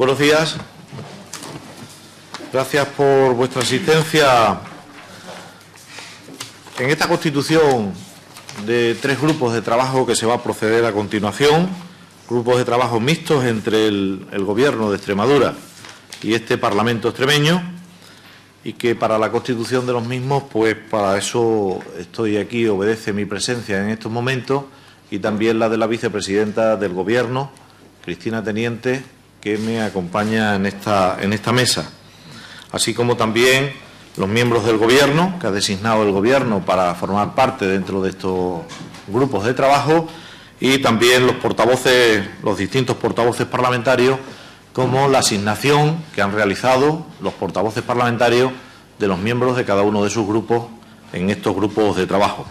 Buenos días. Gracias por vuestra asistencia en esta constitución de 3 grupos de trabajo que se va a proceder a continuación, grupos de trabajo mixtos entre el Gobierno de Extremadura y este Parlamento extremeño, y que para la constitución de los mismos, pues para eso estoy aquí, obedece mi presencia en estos momentos, y también la de la vicepresidenta del Gobierno, Cristina Teniente, que me acompaña en esta mesa, así como también los miembros del Gobierno, que ha designado el Gobierno para formar parte dentro de estos grupos de trabajo, y también los portavoces, los distintos portavoces parlamentarios, como la asignación que han realizado los portavoces parlamentarios de los miembros de cada uno de sus grupos en estos grupos de trabajo.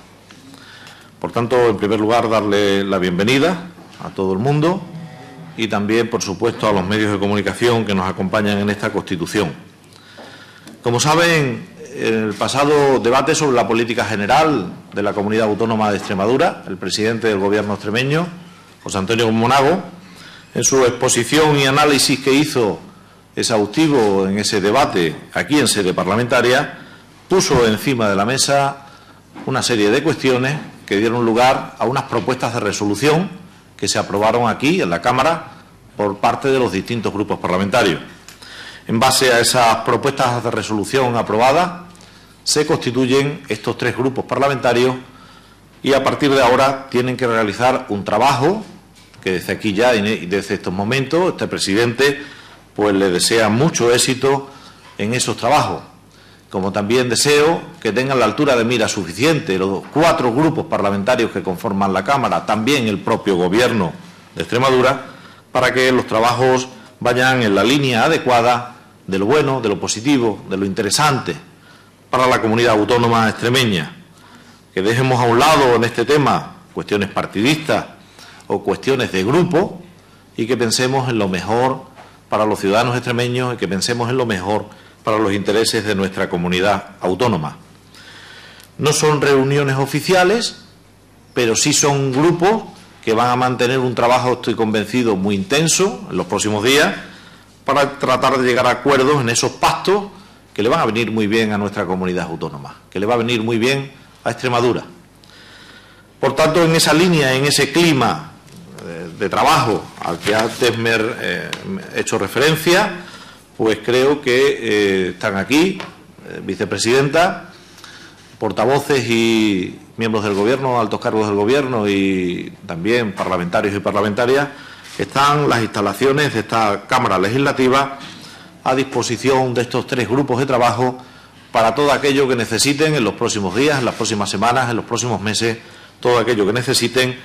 Por tanto, en primer lugar, darle la bienvenida a todo el mundo y también, por supuesto, a los medios de comunicación que nos acompañan en esta Constitución. Como saben, en el pasado debate sobre la política general de la Comunidad Autónoma de Extremadura, el presidente del Gobierno extremeño, José Antonio Monago, en su exposición y análisis que hizo exhaustivo en ese debate aquí en sede parlamentaria, puso encima de la mesa una serie de cuestiones que dieron lugar a unas propuestas de resolución que se aprobaron aquí en la Cámara por parte de los distintos grupos parlamentarios. En base a esas propuestas de resolución aprobadas, se constituyen estos 3 grupos parlamentarios y a partir de ahora tienen que realizar un trabajo que desde aquí ya y desde estos momentos este presidente pues le desea mucho éxito en esos trabajos. Como también deseo que tengan la altura de mira suficiente los 4 grupos parlamentarios que conforman la Cámara, también el propio Gobierno de Extremadura, para que los trabajos vayan en la línea adecuada de lo bueno, de lo positivo, de lo interesante para la comunidad autónoma extremeña. Que dejemos a un lado en este tema cuestiones partidistas o cuestiones de grupo y que pensemos en lo mejor para los ciudadanos extremeños y que pensemos en lo mejor para los intereses de nuestra comunidad autónoma. No son reuniones oficiales, pero sí son grupos que van a mantener un trabajo, estoy convencido, muy intenso en los próximos días para tratar de llegar a acuerdos en esos pactos que le van a venir muy bien a nuestra comunidad autónoma, que le va a venir muy bien a Extremadura. Por tanto, en esa línea, en ese clima de trabajo al que antes me he hecho referencia, pues creo que están aquí, vicepresidenta, portavoces y miembros del Gobierno, altos cargos del Gobierno y también parlamentarios y parlamentarias, están las instalaciones de esta Cámara Legislativa a disposición de estos 3 grupos de trabajo para todo aquello que necesiten en los próximos días, en las próximas semanas, en los próximos meses, todo aquello que necesiten,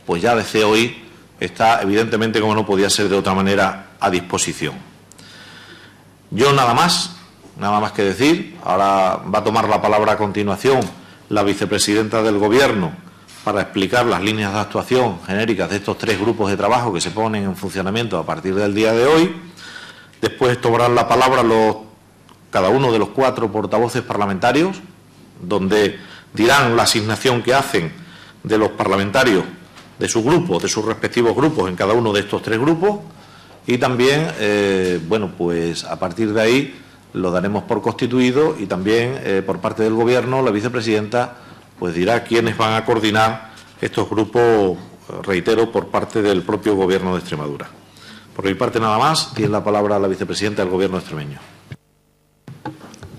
pues ya desde hoy está evidentemente, como no podía ser de otra manera, a disposición. Yo nada más que decir. Ahora va a tomar la palabra a continuación la vicepresidenta del Gobierno para explicar las líneas de actuación genéricas de estos 3 grupos de trabajo que se ponen en funcionamiento a partir del día de hoy. Después tomarán la palabra cada uno de los 4 portavoces parlamentarios, donde dirán la asignación que hacen de los parlamentarios de su grupo, de sus respectivos grupos en cada uno de estos 3 grupos, y también, bueno, pues a partir de ahí lo daremos por constituido y también por parte del Gobierno la vicepresidenta pues dirá quiénes van a coordinar estos grupos, reitero, por parte del propio Gobierno de Extremadura. Por mi parte nada más, tiene la palabra la vicepresidenta del Gobierno extremeño.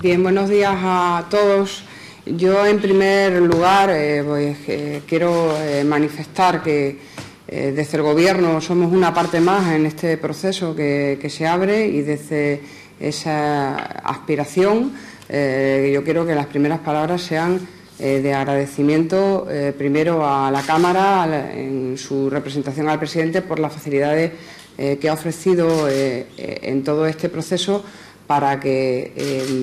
Bien, buenos días a todos. Yo, en primer lugar, quiero manifestar que desde el Gobierno somos una parte más en este proceso que se abre y desde esa aspiración yo quiero que las primeras palabras sean de agradecimiento primero a la Cámara en su representación al presidente por las facilidades que ha ofrecido en todo este proceso para que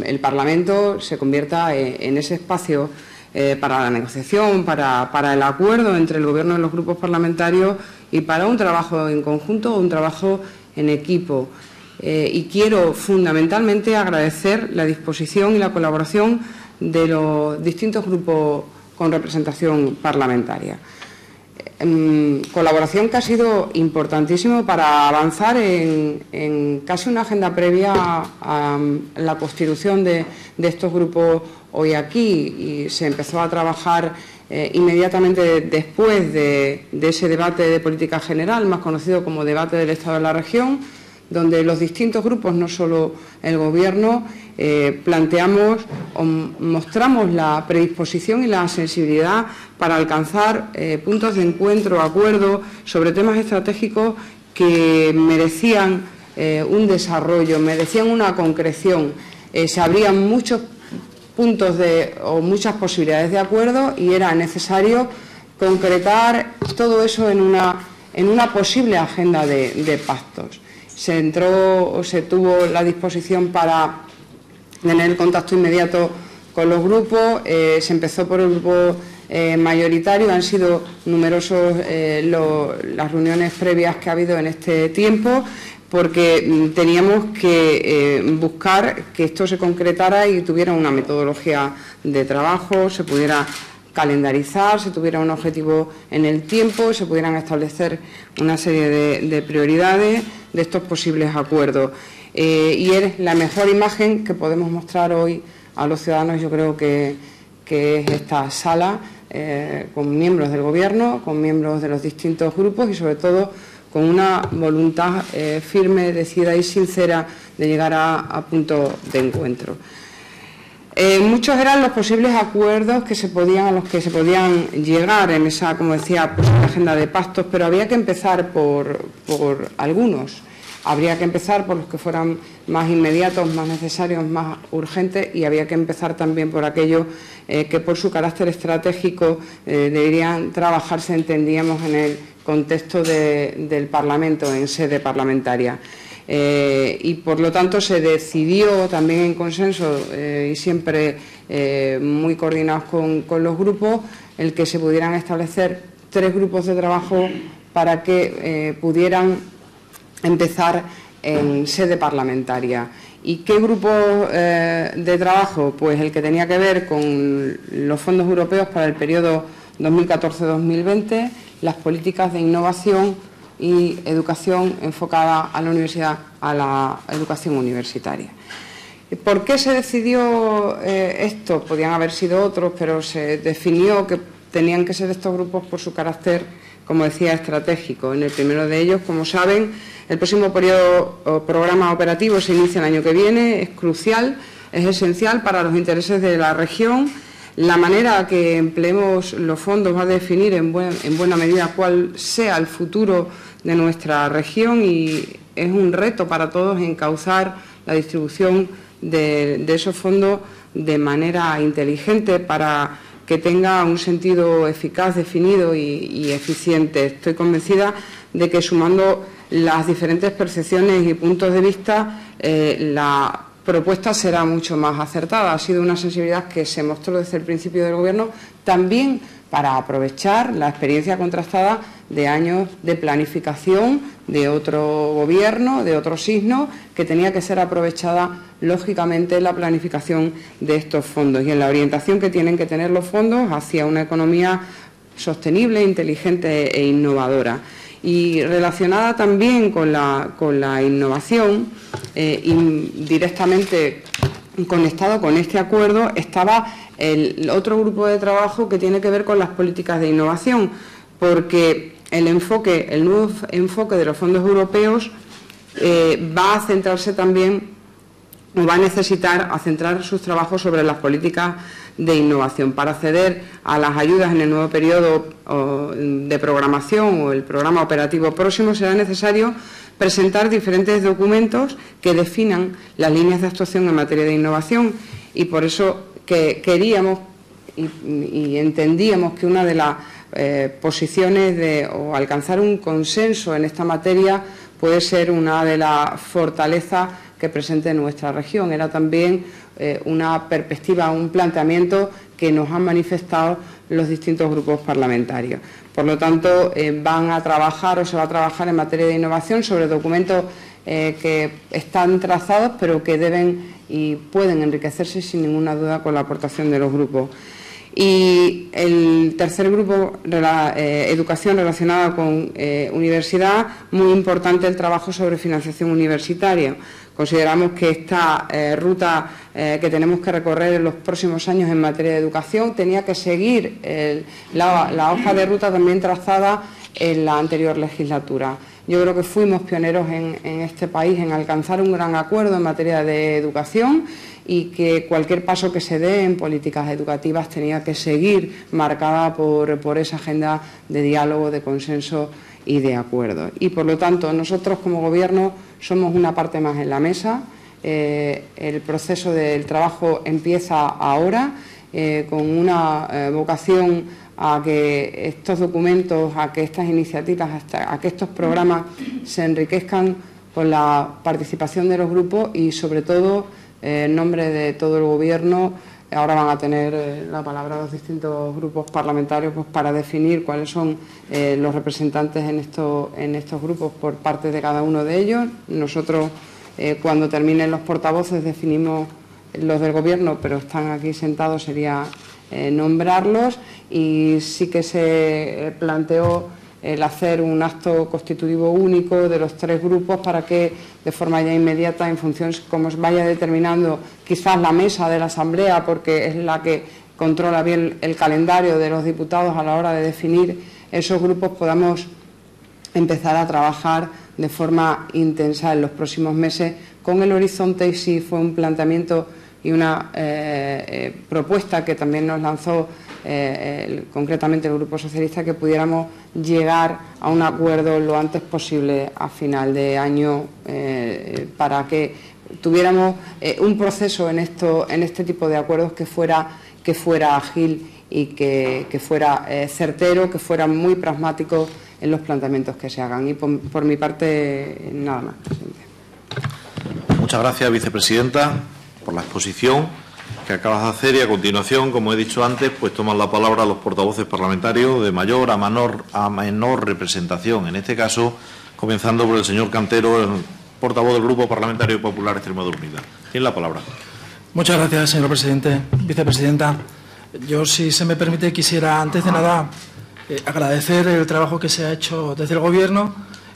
el Parlamento se convierta en ese espacio para la negociación, para el acuerdo entre el Gobierno y los grupos parlamentarios y para un trabajo en conjunto, un trabajo en equipo. Y quiero fundamentalmente agradecer la disposición y la colaboración de los distintos grupos con representación parlamentaria. colaboración que ha sido importantísimo para avanzar en casi una agenda previa a la constitución de estos grupos hoy aquí, y se empezó a trabajar inmediatamente después de ese debate de política general, más conocido como debate del Estado de la región, donde los distintos grupos, no solo el Gobierno, planteamos o mostramos la predisposición y la sensibilidad para alcanzar puntos de encuentro, acuerdos sobre temas estratégicos que merecían un desarrollo, merecían una concreción. Se abrían muchos puntos o muchas posibilidades de acuerdo y era necesario concretar todo eso en una posible agenda de pactos. Se tuvo la disposición para tener el contacto inmediato con los grupos, se empezó por el grupo mayoritario, han sido numerosos las reuniones previas que ha habido en este tiempo, porque teníamos que buscar que esto se concretara y tuviera una metodología de trabajo, se pudiera calendarizar, se tuviera un objetivo en el tiempo, se pudieran establecer una serie de prioridades de estos posibles acuerdos. Y es la mejor imagen que podemos mostrar hoy a los ciudadanos, yo creo que es esta sala, con miembros del Gobierno, con miembros de los distintos grupos y sobre todo con una voluntad firme, decidida y sincera de llegar a punto de encuentro. Muchos eran los posibles acuerdos a los que se podían llegar en esa, como decía, pues, agenda de pactos, pero había que empezar por algunos. Habría que empezar por los que fueran más inmediatos, más necesarios, más urgentes, y había que empezar también por aquellos que por su carácter estratégico deberían trabajarse, entendíamos, en el contexto del Parlamento, en sede parlamentaria. Y por lo tanto se decidió también en consenso y siempre muy coordinados con los grupos, el que se pudieran establecer 3 grupos de trabajo para que pudieran empezar en sede parlamentaria. ¿Y qué grupos de trabajo? Pues el que tenía que ver con los fondos europeos para el periodo 2014-2020, las políticas de innovación y educación enfocada a la universidad, a la educación universitaria. ¿Por qué se decidió esto? Podían haber sido otros, pero se definió que tenían que ser estos grupos por su carácter, como decía, estratégico. En el primero de ellos, como saben, el próximo periodo o programa operativo se inicia el año que viene, es crucial, es esencial para los intereses de la región. La manera que empleemos los fondos va a definir en buena medida cuál sea el futuro de nuestra región y es un reto para todos encauzar la distribución de esos fondos de manera inteligente para que tenga un sentido eficaz, definido y eficiente. Estoy convencida de que sumando las diferentes percepciones y puntos de vista, la propuesta será mucho más acertada. Ha sido una sensibilidad que se mostró desde el principio del Gobierno, también para aprovechar la experiencia contrastada de años de planificación de otro Gobierno, de otro signo, que tenía que ser aprovechada lógicamente en la planificación de estos fondos y en la orientación que tienen que tener los fondos hacia una economía sostenible, inteligente e innovadora. Y relacionada también con la innovación, directamente conectado con este acuerdo, estaba el otro grupo de trabajo que tiene que ver con las políticas de innovación, porque el nuevo enfoque de los fondos europeos va a centrarse también, o va a necesitar centrar sus trabajos sobre las políticas de innovación. Para acceder a las ayudas en el nuevo periodo de programación o el programa operativo próximo será necesario presentar diferentes documentos que definan las líneas de actuación en materia de innovación y por eso que queríamos y entendíamos que una de las posiciones o alcanzar un consenso en esta materia puede ser una de las fortalezas que presente nuestra región. Era también una perspectiva, un planteamiento que nos han manifestado los distintos grupos parlamentarios. Por lo tanto, van a trabajar o se va a trabajar en materia de innovación sobre documentos que están trazados, pero que deben y pueden enriquecerse sin ninguna duda con la aportación de los grupos. Y el tercer grupo, educación relacionada con universidad, muy importante el trabajo sobre financiación universitaria. Consideramos que esta ruta que tenemos que recorrer en los próximos años en materia de educación tenía que seguir la hoja de ruta también trazada en la anterior legislatura. Yo creo que fuimos pioneros en este país en alcanzar un gran acuerdo en materia de educación y que cualquier paso que se dé en políticas educativas tenía que seguir marcada por esa agenda de diálogo, de consenso y de acuerdo. Y, por lo tanto, nosotros como Gobierno somos una parte más en la mesa. El proceso del trabajo empieza ahora con una vocación a que estos documentos, a que estas iniciativas, a que estos programas se enriquezcan con la participación de los grupos y, sobre todo, en nombre de todo el Gobierno, ahora van a tener la palabra los distintos grupos parlamentarios pues, para definir cuáles son los representantes en estos grupos por parte de cada uno de ellos. Nosotros, cuando terminen los portavoces, definimos los del Gobierno, pero están aquí sentados, sería nombrarlos, y sí que se planteó el hacer un acto constitutivo único de los tres grupos para que de forma ya inmediata, en función de cómo se vaya determinando quizás la mesa de la Asamblea, porque es la que controla bien el calendario de los diputados a la hora de definir esos grupos, podamos empezar a trabajar de forma intensa en los próximos meses con el horizonte. Y sí fue un planteamiento y una propuesta que también nos lanzó concretamente el Grupo Socialista, que pudiéramos llegar a un acuerdo lo antes posible a final de año para que tuviéramos un proceso en este tipo de acuerdos que fuera ágil y que fuera certero, que fuera muy pragmático en los planteamientos que se hagan. Y por mi parte, nada más, presidente. Muchas gracias, vicepresidenta, por la exposición que acabas de hacer, y a continuación, como he dicho antes, pues toman la palabra los portavoces parlamentarios de mayor a menor representación. En este caso, comenzando por el señor Cantero, el portavoz del Grupo Parlamentario Popular Extremadura Unida. Tiene la palabra. Muchas gracias, señor presidente. Vicepresidenta, yo, si se me permite, quisiera, antes de nada, agradecer el trabajo que se ha hecho desde el Gobierno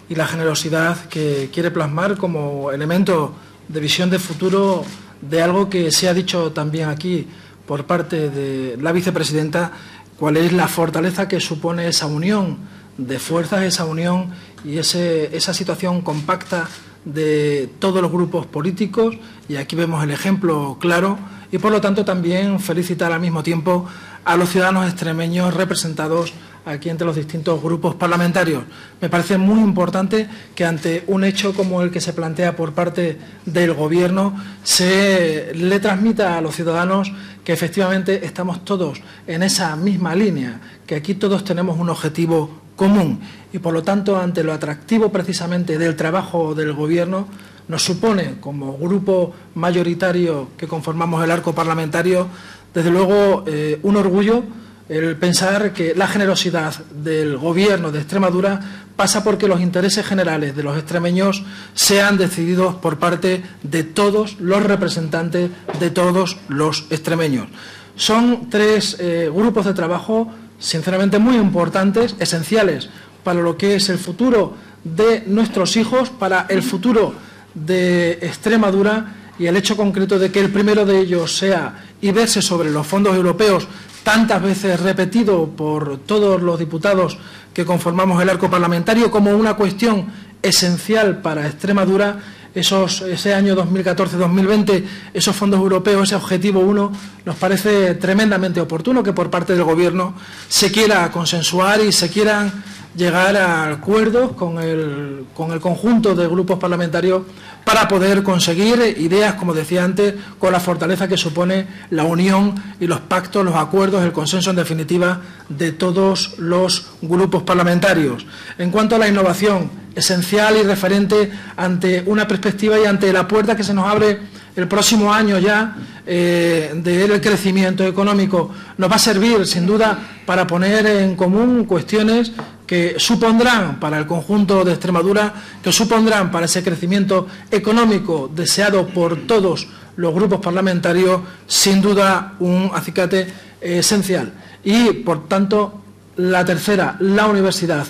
y la generosidad que quiere plasmar como elemento de visión de futuro de algo que se ha dicho también aquí por parte de la vicepresidenta, cuál es la fortaleza que supone esa unión de fuerzas, esa unión y esa situación compacta de todos los grupos políticos, y aquí vemos el ejemplo claro, y por lo tanto también felicitar al mismo tiempo a los ciudadanos extremeños representados aquí entre los distintos grupos parlamentarios. Me parece muy importante que ante un hecho como el que se plantea por parte del Gobierno se le transmita a los ciudadanos que efectivamente estamos todos en esa misma línea, que aquí todos tenemos un objetivo común y, por lo tanto, ante lo atractivo precisamente del trabajo del Gobierno, nos supone, como grupo mayoritario que conformamos el arco parlamentario, desde luego un orgullo el pensar que la generosidad del Gobierno de Extremadura pasa porque los intereses generales de los extremeños sean decididos por parte de todos los representantes de todos los extremeños. Son tres grupos de trabajo sinceramente muy importantes, esenciales para lo que es el futuro de nuestros hijos, para el futuro de Extremadura, y el hecho concreto de que el primero de ellos sea y verse sobre los fondos europeos, tantas veces repetido por todos los diputados que conformamos el arco parlamentario como una cuestión esencial para Extremadura, ese año 2014-2020, esos fondos europeos, ese objetivo 1, nos parece tremendamente oportuno que por parte del Gobierno se quiera consensuar y se quieran llegar a acuerdos con el conjunto de grupos parlamentarios para poder conseguir ideas, como decía antes, con la fortaleza que supone la unión y los pactos, los acuerdos, el consenso, en definitiva, de todos los grupos parlamentarios. En cuanto a la innovación, esencial y referente ante una perspectiva y ante la puerta que se nos abre el próximo año ya del crecimiento económico, nos va a servir, sin duda, para poner en común cuestiones que supondrán para el conjunto de Extremadura, que supondrán para ese crecimiento económico deseado por todos los grupos parlamentarios, sin duda un acicate esencial. Y, por tanto, la tercera, la universidad,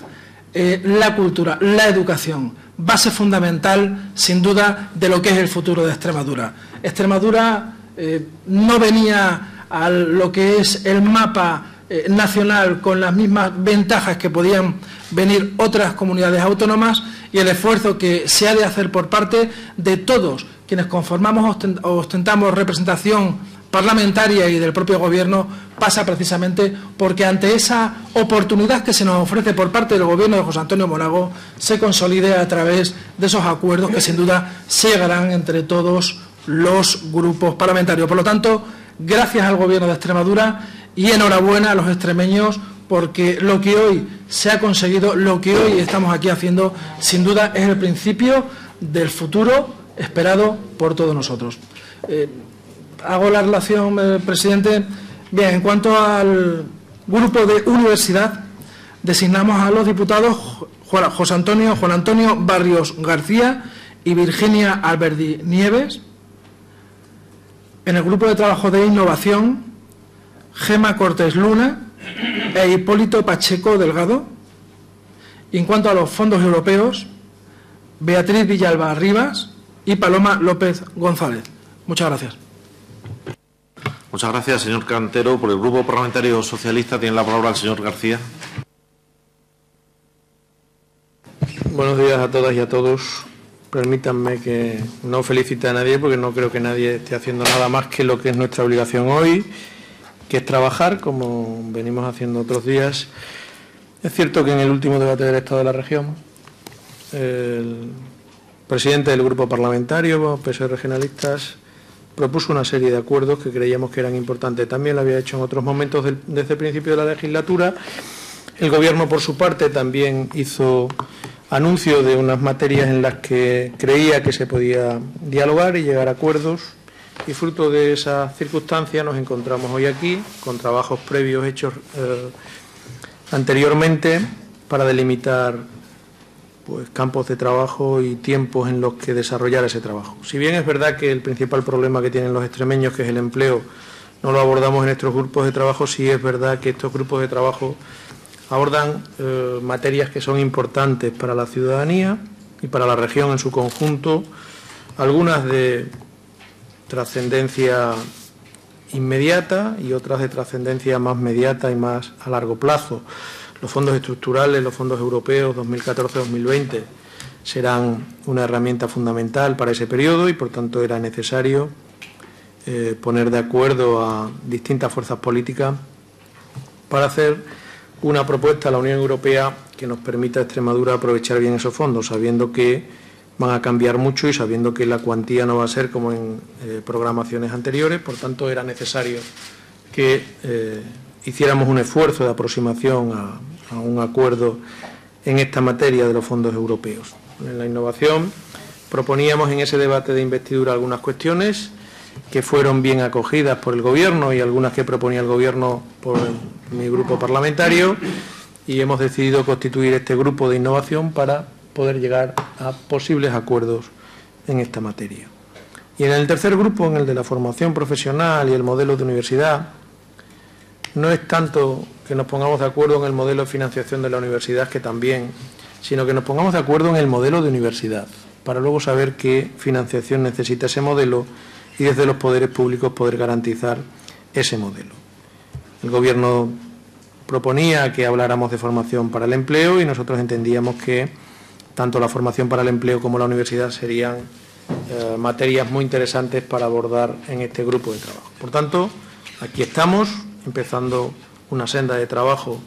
la cultura, la educación, base fundamental, sin duda, de lo que es el futuro de Extremadura. Extremadura no venía a lo que es el mapa nacional con las mismas ventajas que podían venir otras comunidades autónomas, y el esfuerzo que se ha de hacer por parte de todos quienes conformamos o ostentamos representación parlamentaria y del propio Gobierno pasa precisamente porque ante esa oportunidad que se nos ofrece por parte del Gobierno de José Antonio Monago se consolide a través de esos acuerdos que sin duda se llegarán entre todos los grupos parlamentarios. Por lo tanto, gracias al Gobierno de Extremadura y enhorabuena a los extremeños, porque lo que hoy se ha conseguido, lo que hoy estamos aquí haciendo, sin duda es el principio del futuro esperado por todos nosotros. Hago la relación, presidente. Bien, en cuanto al grupo de universidad, designamos a los diputados Juan Antonio Barrios García y Virginia Alberdi Nieves. En el grupo de trabajo de innovación, Gema Cortés Luna e Hipólito Pacheco Delgado. Y en cuanto a los fondos europeos, Beatriz Villalba Rivas y Paloma López González. Muchas gracias. Muchas gracias, señor Cantero. Por el Grupo Parlamentario Socialista tiene la palabra el señor García. Buenos días a todas y a todos. Permítanme que no felicite a nadie, porque no creo que nadie esté haciendo nada más que lo que es nuestra obligación hoy, que es trabajar, como venimos haciendo otros días. Es cierto que en el último debate del Estado de la Región, el presidente del Grupo Parlamentario, PSOE Regionalistas, propuso una serie de acuerdos que creíamos que eran importantes. También lo había hecho en otros momentos desde el principio de la legislatura. El Gobierno, por su parte, también hizo anuncio de unas materias en las que creía que se podía dialogar y llegar a acuerdos, y fruto de esas circunstancias nos encontramos hoy aquí con trabajos previos hechos anteriormente para delimitar pues campos de trabajo y tiempos en los que desarrollar ese trabajo. Si bien es verdad que el principal problema que tienen los extremeños, que es el empleo, no lo abordamos en nuestros grupos de trabajo, sí es verdad que estos grupos de trabajo abordan materias que son importantes para la ciudadanía y para la región en su conjunto, algunas de trascendencia inmediata y otras de trascendencia más mediata y más a largo plazo. Los fondos estructurales, los fondos europeos 2014-2020 serán una herramienta fundamental para ese periodo y, por tanto, era necesario poner de acuerdo a distintas fuerzas políticas para hacer una propuesta a la Unión Europea que nos permita a Extremadura aprovechar bien esos fondos, sabiendo que van a cambiar mucho y sabiendo que la cuantía no va a ser como en programaciones anteriores. Por tanto, era necesario que hiciéramos un esfuerzo de aproximación a un acuerdo en esta materia de los fondos europeos. En la innovación proponíamos en ese debate de investidura algunas cuestiones que fueron bien acogidas por el Gobierno y algunas que proponía el Gobierno por mi grupo parlamentario, y hemos decidido constituir este grupo de innovación para poder llegar a posibles acuerdos en esta materia. Y en el tercer grupo, en el de la formación profesional y el modelo de universidad, no es tanto que nos pongamos de acuerdo en el modelo de financiación de la universidad, que también, sino que nos pongamos de acuerdo en el modelo de universidad, para luego saber qué financiación necesita ese modelo y desde los poderes públicos poder garantizar ese modelo. El Gobierno proponía que habláramos de formación para el empleo y nosotros entendíamos que tanto la formación para el empleo como la universidad serían materias muy interesantes para abordar en este grupo de trabajo. Por tanto, aquí estamos, empezando una senda de trabajo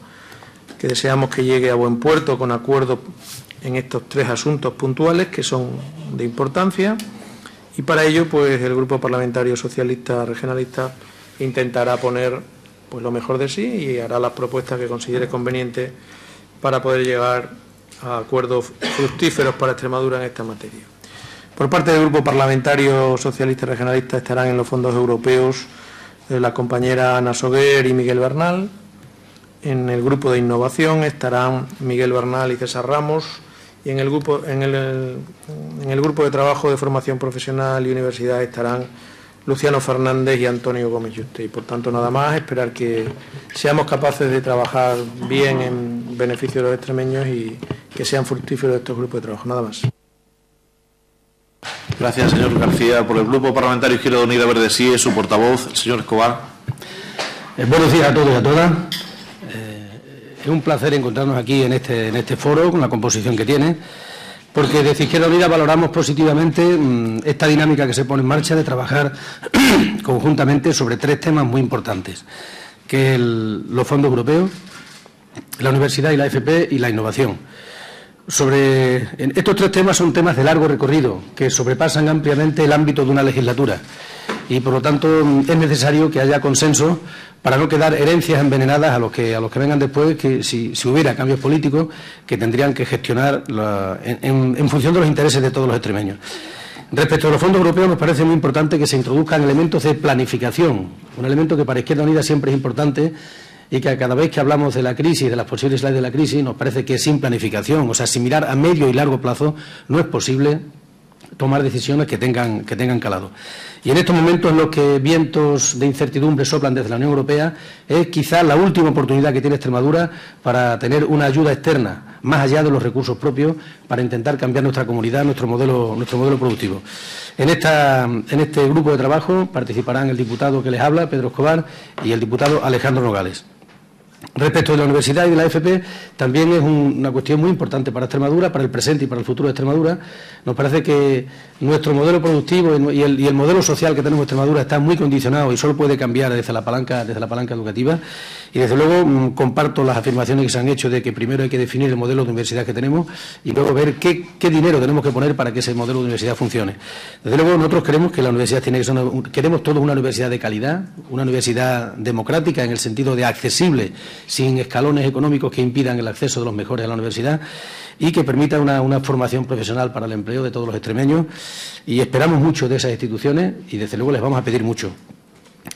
que deseamos que llegue a buen puerto con acuerdo en estos tres asuntos puntuales que son de importancia, y para ello pues el Grupo Parlamentario Socialista Regionalista intentará poner pues lo mejor de sí y hará las propuestas que considere convenientes para poder llegar a acuerdos fructíferos para Extremadura en esta materia. Por parte del Grupo Parlamentario Socialista Regionalista estarán en los fondos europeos la compañera Ana Soguer y Miguel Bernal. En el grupo de innovación estarán Miguel Bernal y César Ramos, y en el grupo de trabajo de formación profesional y universidad estarán Luciano Fernández y Antonio Gómez Yuste. Y por tanto nada más, esperar que seamos capaces de trabajar bien en beneficio de los extremeños y que sean fructíferos estos grupos de trabajo. Nada más. Gracias, señor García. Por el Grupo Parlamentario Izquierda Unida Verde Sí, es su portavoz, el señor Escobar. Buenos días a todos y a todas. Es un placer encontrarnos aquí en este foro, con la composición que tiene, porque desde Izquierda Unida valoramos positivamente esta dinámica que se pone en marcha de trabajar conjuntamente sobre tres temas muy importantes, que es los fondos europeos, la universidad y la FP y la innovación. Estos tres temas son temas de largo recorrido, que sobrepasan ampliamente el ámbito de una legislatura y, por lo tanto, es necesario que haya consenso para no quedar herencias envenenadas a los que vengan después, que si hubiera cambios políticos que tendrían que gestionar en función de los intereses de todos los extremeños. Respecto a los fondos europeos, nos parece muy importante que se introduzcan elementos de planificación, un elemento que para Izquierda Unida siempre es importante y que cada vez que hablamos de la crisis, de las posibles salidas de la crisis, nos parece que sin planificación, o sea, sin mirar a medio y largo plazo, no es posible tomar decisiones que tengan calado. Y en estos momentos en los que vientos de incertidumbre soplan desde la Unión Europea, es quizá la última oportunidad que tiene Extremadura para tener una ayuda externa, más allá de los recursos propios, para intentar cambiar nuestra comunidad, nuestro modelo productivo. En este grupo de trabajo participarán el diputado que les habla, Pedro Escobar, y el diputado Alejandro Nogales. Respecto de la universidad y de la FP, también es una cuestión muy importante para Extremadura, para el presente y para el futuro de Extremadura. Nos parece que nuestro modelo productivo y el modelo social que tenemos en Extremadura está muy condicionado y solo puede cambiar desde la palanca educativa. Y desde luego comparto las afirmaciones que se han hecho de que primero hay que definir el modelo de universidad que tenemos y luego ver qué dinero tenemos que poner para que ese modelo de universidad funcione. Desde luego nosotros creemos que la universidad tiene que ser queremos todos una universidad de calidad, una universidad democrática en el sentido de accesible, sin escalones económicos que impidan el acceso de los mejores a la universidad y que permita una formación profesional para el empleo de todos los extremeños, y esperamos mucho de esas instituciones y desde luego les vamos a pedir mucho.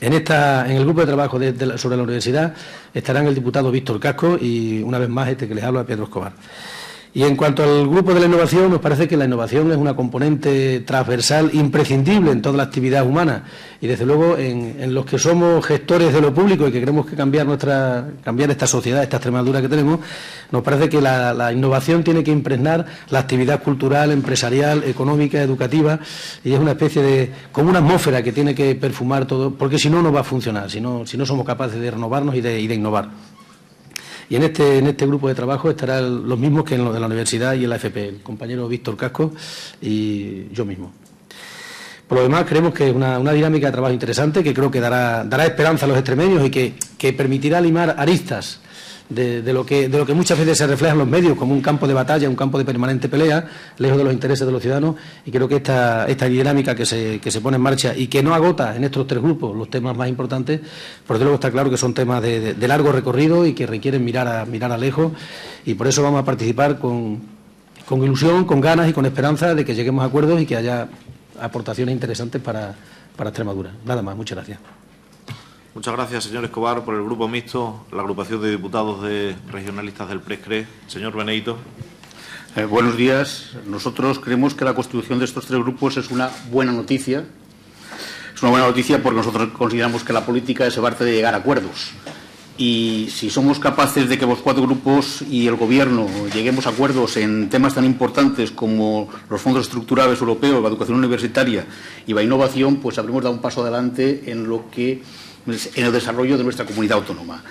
En el grupo de trabajo sobre la universidad estarán el diputado Víctor Casco y una vez más que les habla, Pedro Escobar. Y en cuanto al grupo de la innovación, nos parece que la innovación es una componente transversal imprescindible en toda la actividad humana y desde luego en los que somos gestores de lo público y que queremos que cambiar esta sociedad, esta Extremadura que tenemos, nos parece que la innovación tiene que impregnar la actividad cultural, empresarial, económica, educativa, y es una especie como una atmósfera que tiene que perfumar todo, porque si no va a funcionar, si no somos capaces de renovarnos y de innovar. Y en este grupo de trabajo estarán los mismos que en lo de la universidad y en la FP, el compañero Víctor Casco y yo mismo. Por lo demás, creemos que es una dinámica de trabajo interesante que creo que dará esperanza a los extremeños y que permitirá limar aristas de lo que muchas veces se refleja en los medios como un campo de batalla, un campo de permanente pelea, lejos de los intereses de los ciudadanos, y creo que esta dinámica que se pone en marcha y que no agota en estos tres grupos los temas más importantes, por desde luego está claro que son temas de largo recorrido y que requieren mirar a lejos, y por eso vamos a participar con ilusión, con ganas y con esperanza de que lleguemos a acuerdos y que haya aportaciones interesantes para Extremadura. Nada más, muchas gracias. Muchas gracias, señor Escobar. Por el Grupo Mixto, la agrupación de diputados regionalistas del PRESCRE, señor Benedito. Buenos días. Nosotros creemos que la constitución de estos tres grupos es una buena noticia. Es una buena noticia porque nosotros consideramos que la política es el arte de llegar a acuerdos. Y si somos capaces de que los cuatro grupos y el Gobierno lleguemos a acuerdos en temas tan importantes como los fondos estructurales europeos, la educación universitaria y la innovación, pues habremos dado un paso adelante en el desarrollo de nuestra comunidad autónoma.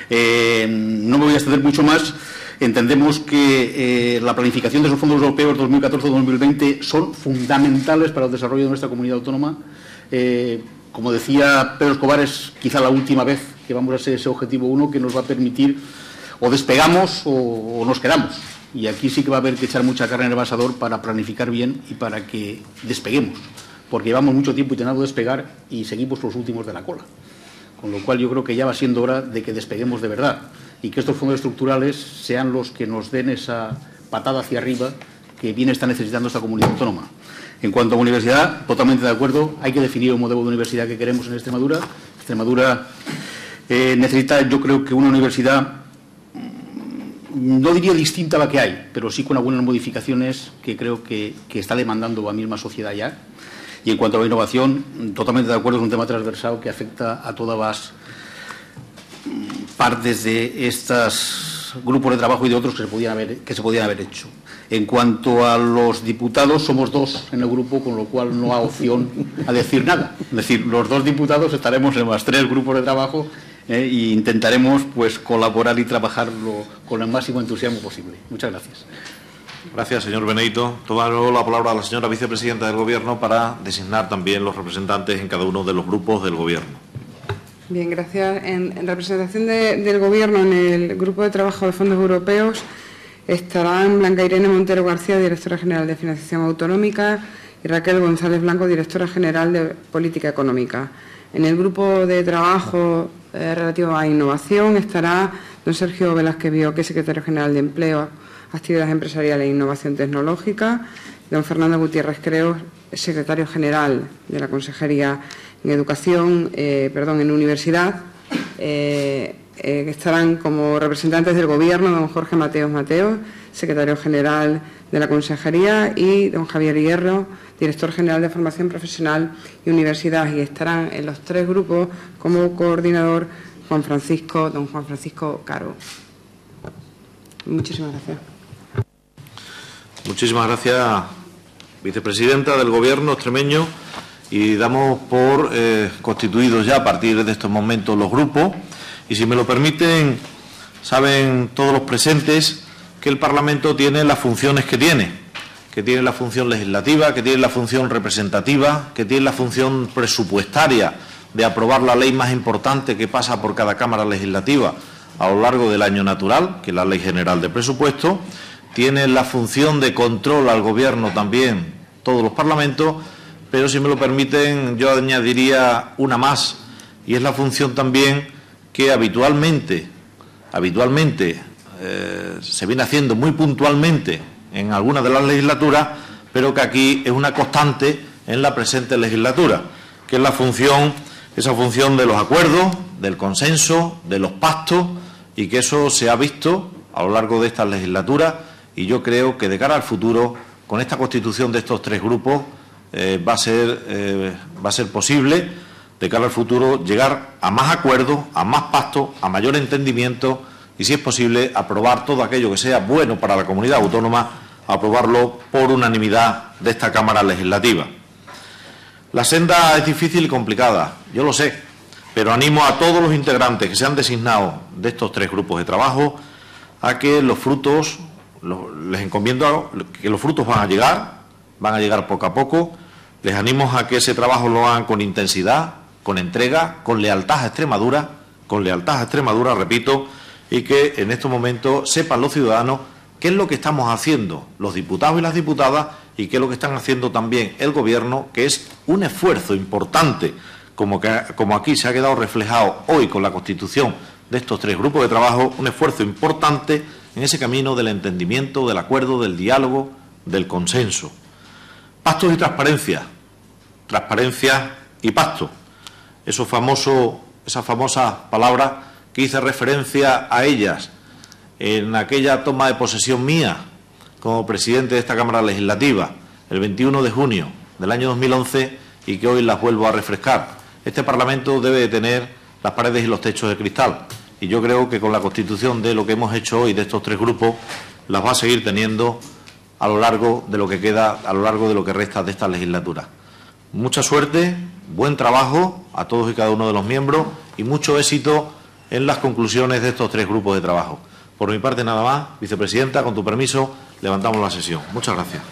No me voy a extender mucho más. Entendemos que la planificación de esos fondos europeos 2014-2020 son fundamentales para el desarrollo de nuestra comunidad autónoma. Como decía Pedro Escobar, es quizá la última vez que vamos a ser ese objetivo 1 que nos va a permitir o despegamos o nos quedamos. Y aquí sí que va a haber que echar mucha carne en el asador para planificar bien y para que despeguemos, porque llevamos mucho tiempo intentando despegar y seguimos los últimos de la cola. Con lo cual yo creo que ya va siendo hora de que despeguemos de verdad y que estos fondos estructurales sean los que nos den esa patada hacia arriba que bien está necesitando esta comunidad autónoma. En cuanto a universidad, totalmente de acuerdo, hay que definir un modelo de universidad que queremos en Extremadura. Extremadura necesita, yo creo que una universidad, no diría distinta a la que hay, pero sí con algunas modificaciones que creo que está demandando la misma sociedad ya. Y en cuanto a la innovación, totalmente de acuerdo, es un tema transversal que afecta a todas las partes de estos grupos de trabajo y de otros que se podían haber hecho. En cuanto a los diputados, somos 2 en el grupo, con lo cual no hay opción a decir nada. Es decir, los 2 diputados estaremos en los 3 grupos de trabajo e intentaremos pues colaborar y trabajarlo con el máximo entusiasmo posible. Muchas gracias. Gracias, señor Benedito. Toma luego la palabra a la señora vicepresidenta del Gobierno para designar también los representantes en cada uno de los grupos del Gobierno. Bien, gracias. En representación del Gobierno en el Grupo de Trabajo de Fondos Europeos estarán Blanca Irene Montero García, directora general de Financiación Autonómica, y Raquel González Blanco, directora general de Política Económica. En el Grupo de Trabajo relativo a Innovación estará don Sergio Velázquez Bioque, secretario general de Empleo, Actividades Empresariales e Innovación Tecnológica, don Fernando Gutiérrez Creos, secretario general de la Consejería en Educación, en Universidad. Estarán como representantes del Gobierno don Jorge Mateos, secretario general de la Consejería, y don Javier Hierro, director general de Formación Profesional y Universidad. Y estarán en los 3 grupos como coordinador don Juan Francisco Caro. Muchísimas gracias. Muchísimas gracias, vicepresidenta del Gobierno extremeño. Y damos por constituidos ya a partir de estos momentos los grupos. Y si me lo permiten, saben todos los presentes que el Parlamento tiene las funciones que tiene la función legislativa, que tiene la función representativa, que tiene la función presupuestaria de aprobar la ley más importante que pasa por cada Cámara Legislativa a lo largo del año natural, que es la Ley General de Presupuesto. Tiene la función de control al Gobierno también todos los parlamentos, pero si me lo permiten yo añadiría una más, y es la función también que habitualmente se viene haciendo muy puntualmente en algunas de las legislaturas, pero que aquí es una constante en la presente legislatura, que es esa función de los acuerdos, del consenso, de los pactos, y que eso se ha visto a lo largo de esta legislatura. Y yo creo que de cara al futuro, con esta constitución de estos 3 grupos, va a ser posible, de cara al futuro, llegar a más acuerdos, a más pactos, a mayor entendimiento y, si es posible, aprobar todo aquello que sea bueno para la comunidad autónoma, aprobarlo por unanimidad de esta Cámara Legislativa. La senda es difícil y complicada, yo lo sé, pero animo a todos los integrantes que se han designado de estos 3 grupos de trabajo a que los frutos, les encomiendo que los frutos van a llegar poco a poco. Les animo a que ese trabajo lo hagan con intensidad, con entrega, con lealtad a Extremadura, repito, y que en estos momentos sepan los ciudadanos qué es lo que estamos haciendo los diputados y las diputadas y qué es lo que están haciendo también el Gobierno, que es un esfuerzo importante, como aquí se ha quedado reflejado hoy con la constitución de estos 3 grupos de trabajo, un esfuerzo importante en ese camino del entendimiento, del acuerdo, del diálogo, del consenso. Pactos y transparencia y pacto. Esas famosas palabras que hice referencia a ellas en aquella toma de posesión mía como presidente de esta Cámara Legislativa, el 21 de junio del año 2011, y que hoy las vuelvo a refrescar. Este Parlamento debe de tener las paredes y los techos de cristal, y yo creo que con la constitución de lo que hemos hecho hoy de estos 3 grupos, las va a seguir teniendo a lo largo de lo que queda, a lo largo de lo que resta de esta legislatura. Mucha suerte, buen trabajo a todos y cada uno de los miembros y mucho éxito en las conclusiones de estos 3 grupos de trabajo. Por mi parte nada más, vicepresidenta, con tu permiso, levantamos la sesión. Muchas gracias.